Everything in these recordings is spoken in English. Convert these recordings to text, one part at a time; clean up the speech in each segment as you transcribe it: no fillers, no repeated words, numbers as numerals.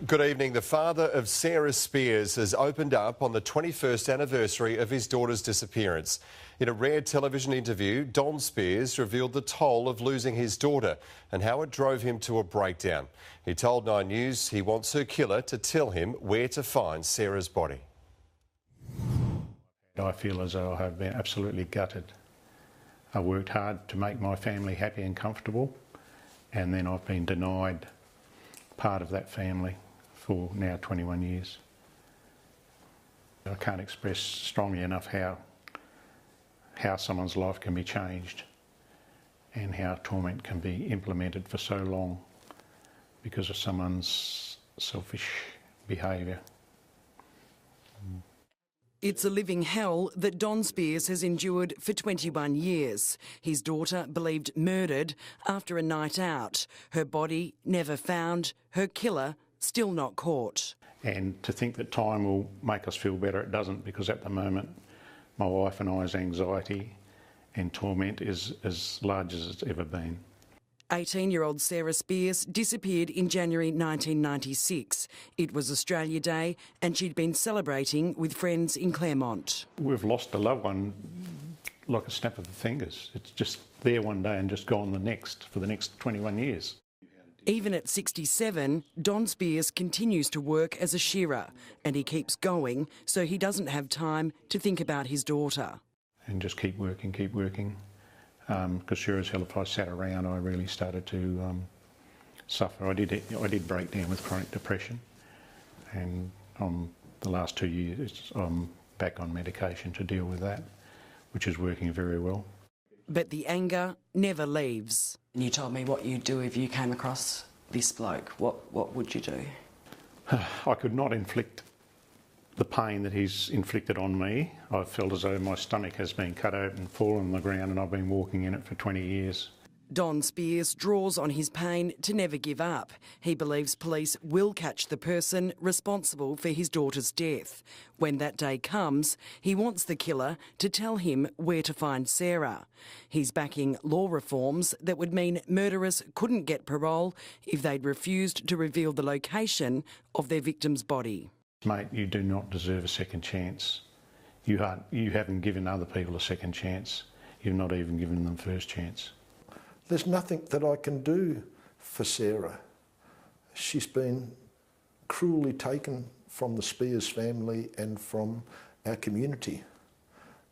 Good evening. The father of Sarah Spiers has opened up on the 21st anniversary of his daughter's disappearance. In a rare television interview, Don Spiers revealed the toll of losing his daughter and how it drove him to a breakdown. He told Nine News he wants her killer to tell him where to find Sarah's body. I feel as though I have been absolutely gutted. I worked hard to make my family happy and comfortable, and then I've been denied part of that family for now 21 years. I can't express strongly enough how someone's life can be changed and how torment can be implemented for so long because of someone's selfish behaviour. It's a living hell that Don Spiers has endured for 21 years. His daughter believed murdered after a night out. Her body never found, her killer still not caught. And to think that time will make us feel better, it doesn't, because at the moment my wife and I's anxiety and torment is as large as it's ever been. 18-year-old Sarah Spiers disappeared in January 1996. It was Australia Day and she'd been celebrating with friends in Claremont. We've lost a loved one like a snap of the fingers. It's just there one day and just gone the next for the next 21 years. Even at 67, Don Spiers continues to work as a shearer and he keeps going so he doesn't have time to think about his daughter. And just keep working, because sure as hell if I sat around I really started to suffer. I did break down with chronic depression, and the last 2 years I'm back on medication to deal with that, which is working very well. But the anger never leaves. And you told me what you'd do if you came across this bloke. What would you do? I could not inflict the pain that he's inflicted on me. I've felt as though my stomach has been cut open, fallen on the ground, and I've been walking in it for 20 years. Don Spiers draws on his pain to never give up. He believes police will catch the person responsible for his daughter's death. When that day comes, he wants the killer to tell him where to find Sarah. He's backing law reforms that would mean murderers couldn't get parole if they'd refused to reveal the location of their victim's body. Mate, you do not deserve a second chance. You haven't given other people a second chance. You've not even given them first chance. There's nothing that I can do for Sarah. She's been cruelly taken from the Spiers family and from our community.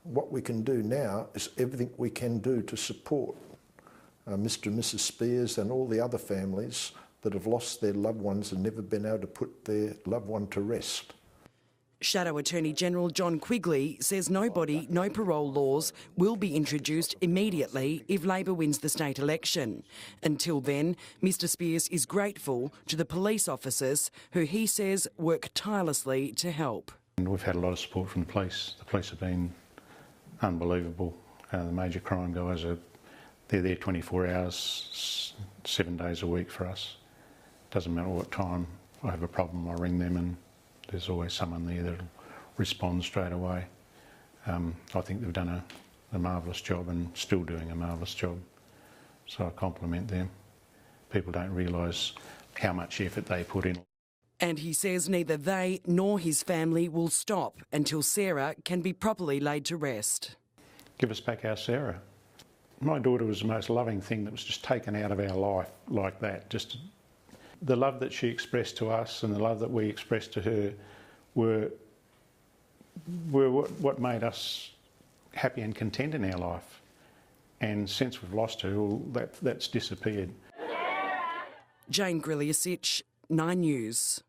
What we can do now is everything we can do to support Mr. and Mrs. Spiers and all the other families that have lost their loved ones and never been able to put their loved one to rest. Shadow Attorney General John Quigley says no body, no parole laws will be introduced immediately if Labor wins the state election. Until then, Mr Spiers is grateful to the police officers who he says work tirelessly to help. And we've had a lot of support from the police. The police have been unbelievable. The major crime guys they're there 24 hours, 7 days a week for us. Doesn't matter what time I have a problem, I ring them and there's always someone there that'll respond straight away. I think they've done a marvellous job and still doing a marvellous job, so I compliment them. People don't realise how much effort they put in. And he says neither they nor his family will stop until Sarah can be properly laid to rest. Give us back our Sarah. My daughter was the most loving thing that was just taken out of our life like that. Just the love that she expressed to us and the love that we expressed to her were what made us happy and content in our life. And since we've lost her, well, that's disappeared. Jane Grljusich, 9 News.